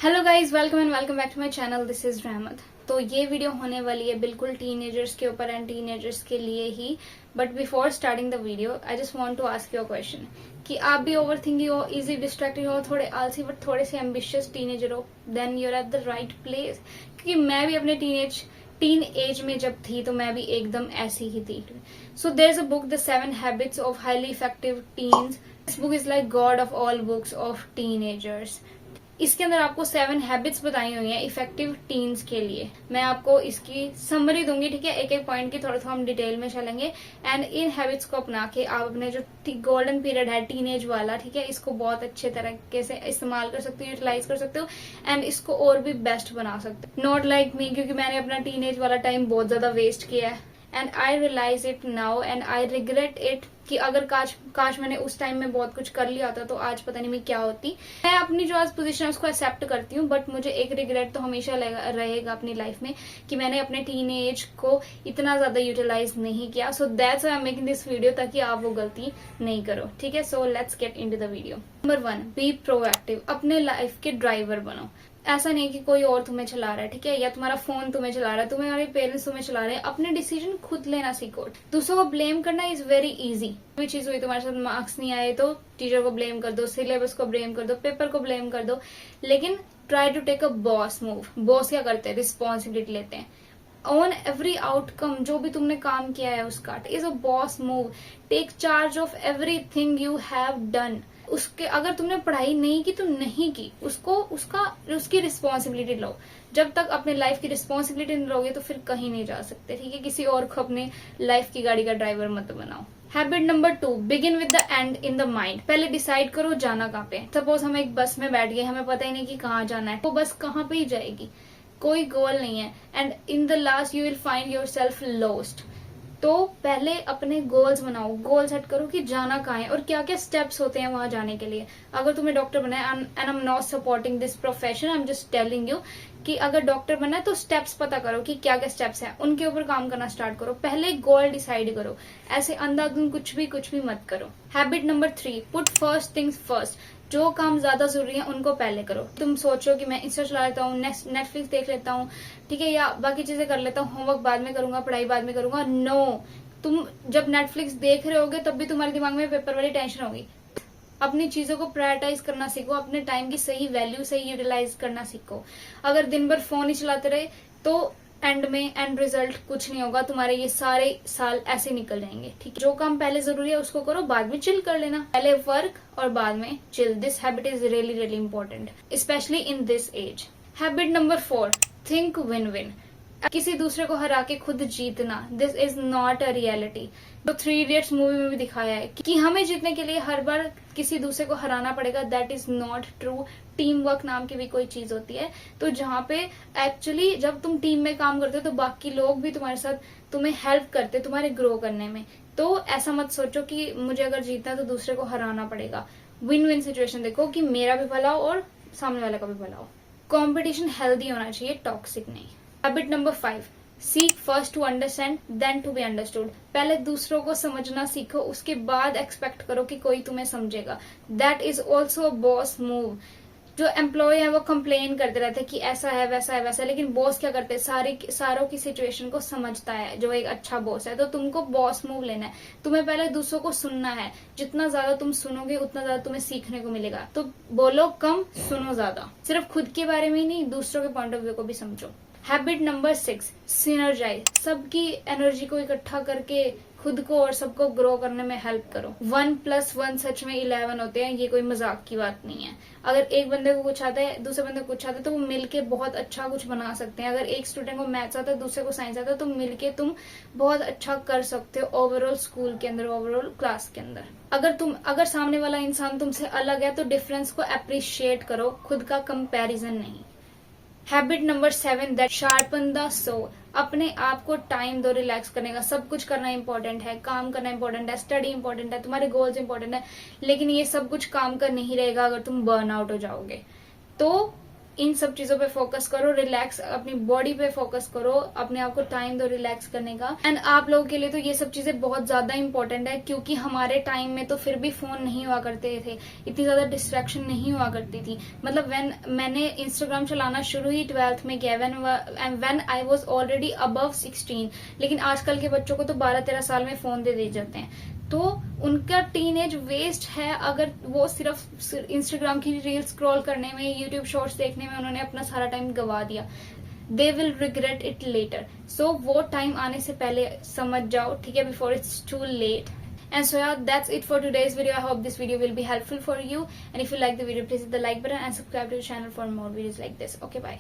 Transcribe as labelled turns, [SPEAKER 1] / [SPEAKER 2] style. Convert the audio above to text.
[SPEAKER 1] Hello guys, welcome and welcome back to my channel. This is Rahmat. तो ये video होने वाली है बिल्कुल टीनेजर्स के ऊपर एंड टीनेजर्स के लिए ही। But before starting the video I just want to ask you a question कि आप भी ओवर थिंकिंग हो, इजी डिस्ट्रैक्टेड हो, थोड़े आलसी बट थोड़े से एम्बिशियस टीनेजर हो, then you're at the right place. क्योंकि मैं भी अपने टीन एज में जब थी तो मैं भी एकदम ऐसी ही थी। So there is a book, the 7 habits of highly effective teens. This book is like god of all books of teenagers. इसके अंदर आपको 7 हैबिट्स बताई हुई हैं इफेक्टिव टीन्स के लिए। मैं आपको इसकी समरी दूंगी, ठीक है, एक एक पॉइंट की थोड़ा थोड़ा हम डिटेल में चलेंगे। एंड इन हैबिट्स को अपना के आप अपने जो गोल्डन पीरियड है टीनेज वाला, ठीक है, इसको बहुत अच्छे तरीके से इस्तेमाल कर सकते हो, यूटिलाइज कर सकते हो एंड इसको और भी बेस्ट बना सकते हो। नॉट लाइक मी, क्योंकि मैंने अपना टीनेज वाला टाइम बहुत ज्यादा वेस्ट किया है and I realise it now and I regret it कि अगर काश मैंने उस टाइम में बहुत कुछ कर लिया होता तो आज पता नहीं मैं क्या होती। मैं अपनी जो आज पोजीशन है उसको एक्सेप्ट करती हूँ, बट मुझे एक रिग्रेट तो हमेशा रहेगा अपनी लाइफ में कि मैंने अपने टीन एज को इतना ज्यादा यूटिलाइज नहीं किया। So that's why I am making this video, ताकि आप वो गलती नहीं करो, ठीक है। So let's get into the video. Number 1, be proactive. अपने लाइफ के ड्राइवर बनो। ऐसा नहीं कि कोई और तुम्हें चला रहा है, ठीक है, या तुम्हारा फोन तुम्हें चला रहा है, तुम्हारे पेरेंट्स तुम्हें चला रहे हैं। अपने डिसीजन खुद लेना सीखो। दूसरों को ब्लेम करना इज वेरी इजी। कोई चीज हुई तुम्हारे साथ, मार्क्स नहीं आए तो टीचर को ब्लेम कर दो, सिलेबस को ब्लेम कर दो, पेपर को ब्लेम कर दो, लेकिन try to take a boss move. Boss क्या करते हैं? रिस्पॉन्सिबिलिटी लेते हैं ऑन एवरी आउटकम। जो भी तुमने काम किया है उसका is a boss move. Take charge of everything you have done. उसके अगर तुमने पढ़ाई नहीं की तो नहीं की, उसकी रिस्पॉन्सिबिलिटी लो। जब तक अपने लाइफ की रिस्पॉन्सिबिलिटी नहीं लोगे तो फिर कहीं नहीं जा सकते, ठीक है। किसी और को अपने लाइफ की गाड़ी का ड्राइवर मत बनाओ। Habit number 2, begin with the and in the mind. पहले डिसाइड करो जाना कहाँ पे। सपोज हम एक बस में बैठ गए, हमें पता ही नहीं कि कहाँ जाना है, वो बस कहाँ पे ही जाएगी, कोई गोल नहीं है and in the last you will find your self lost. तो पहले अपने गोल्स बनाओ, गोल सेट करो कि जाना कहाँ है और क्या क्या स्टेप्स होते हैं वहां जाने के लिए। अगर तुम्हें डॉक्टर बनना है, and I am not supporting this profession, I am just telling you कि अगर डॉक्टर बनना है तो स्टेप्स पता करो कि क्या क्या स्टेप्स हैं, उनके ऊपर काम करना स्टार्ट करो। पहले गोल डिसाइड करो, ऐसे अंधाधुंध कुछ भी मत करो। Habit number 3, put first things first. जो काम ज्यादा जरूरी है उनको पहले करो। तुम सोचो कि मैं इंस्टा चला लेता हूँ, नेटफ्लिक्स देख लेता हूँ, ठीक है, या बाकी चीजें कर लेता हूँ, होमवर्क बाद में करूंगा, पढ़ाई बाद में करूंगा। नो, तुम जब नेटफ्लिक्स देख रहे होगे तब भी तुम्हारे दिमाग में पेपर वाली टेंशन होगी। अपनी चीजों को प्रायोरिटाइज करना सीखो, अपने टाइम की सही वैल्यू सही यूटिलाइज करना सीखो। अगर दिन भर फोन ही चलाते रहे तो एंड रिजल्ट कुछ नहीं होगा, तुम्हारे ये सारे साल ऐसे निकल जाएंगे, ठीक है। जो काम पहले जरूरी है उसको करो, बाद में चिल कर लेना। पहले वर्क और बाद में chill. This habit is really really important, specially in this age. Habit number 4, think win win. किसी दूसरे को हरा के खुद जीतना, this is not a reality. तो 3 इडियट्स मूवी में भी दिखाया है कि हमें जीतने के लिए हर बार किसी दूसरे को हराना पड़ेगा। That is not true. Team work नाम की भी कोई चीज होती है, तो जहाँ पे एक्चुअली जब तुम टीम में काम करते हो तो बाकी लोग भी तुम्हारे साथ तुम्हें हेल्प करते तुम्हारे ग्रो करने में। तो ऐसा मत सोचो कि मुझे अगर जीतना है तो दूसरे को हराना पड़ेगा। विन विन सिचुएशन देखो कि मेरा भी भला हो और सामने वाले का भी भला हो। कॉम्पिटिशन हेल्दी होना चाहिए, टॉक्सिक नहीं। Habit number 5, seek first to understand then to be understood. पहले दूसरों को समझना सीखो, उसके बाद एक्सपेक्ट करो कि कोई तुम्हें समझेगा। That is also a boss move. जो एम्प्लॉय है वो कंप्लेन करते रहते हैं कि ऐसा है वैसा है वैसा है, लेकिन बॉस क्या करते हैं, सारों की सिचुएशन को समझता है जो एक अच्छा बॉस है। तो तुमको बॉस मूव लेना है, तुम्हें पहले दूसरों को सुनना है। जितना ज्यादा तुम सुनोगे उतना ज्यादा तुम्हें सीखने को मिलेगा। तो बोलो कम, सुनो ज्यादा। सिर्फ खुद के बारे में ही नहीं, दूसरों के पॉइंट ऑफ व्यू को भी समझो। Habit number 6, synergise. सबकी एनर्जी को इकट्ठा करके खुद को और सबको ग्रो करने में हेल्प करो। 1+1 सच में 11 होते हैं, ये कोई मजाक की बात नहीं है। अगर एक बंदे को कुछ आता है, दूसरे बंदे को कुछ आता है, तो वो मिलके बहुत अच्छा कुछ बना सकते हैं। अगर एक स्टूडेंट को मैथ्स आता है, दूसरे को साइंस आता है, तो मिलके तुम बहुत अच्छा कर सकते हो ओवरऑल स्कूल के अंदर, ओवरऑल क्लास के अंदर। अगर सामने वाला इंसान तुमसे अलग है तो डिफरेंस को अप्रिशिएट करो, खुद का कंपैरिजन नहीं। Habit number 7, that sharpen the soul. अपने आप को टाइम दो रिलैक्स करने का। सब कुछ करना इंपॉर्टेंट है, काम करना इंपॉर्टेंट है, स्टडी इंपॉर्टेंट है, तुम्हारे गोल्स इंपॉर्टेंट है, लेकिन ये सब कुछ काम का नहीं रहेगा अगर तुम बर्न आउट हो जाओगे। तो इन सब चीजों पे फोकस करो, रिलैक्स, अपनी बॉडी पे फोकस करो, अपने आप को टाइम दो रिलैक्स करने का। एंड आप लोगों के लिए तो ये सब चीजें बहुत ज्यादा इंपॉर्टेंट है, क्योंकि हमारे टाइम में तो फिर भी फोन नहीं हुआ करते थे, इतनी ज्यादा डिस्ट्रैक्शन नहीं हुआ करती थी। मतलब मैंने इंस्टाग्राम चलाना शुरू ही 12th में किया, when I was already above 16। लेकिन आजकल के बच्चों को तो 12-13 साल में फोन दे दिए जाते हैं, तो उनका टीनेज वेस्ट है अगर वो सिर्फ इंस्टाग्राम की रील स्क्रॉल करने में, यूट्यूब शॉर्ट्स देखने में उन्होंने अपना सारा टाइम गवा दिया। They will regret it later. So वो टाइम आने से पहले समझ जाओ, ठीक है, before it's too late. And so yeah, that's it for today's video. I hope this video will be helpful for you. And if you like the video, please hit the like button and subscribe to the channel for more videos like this. Okay, bye.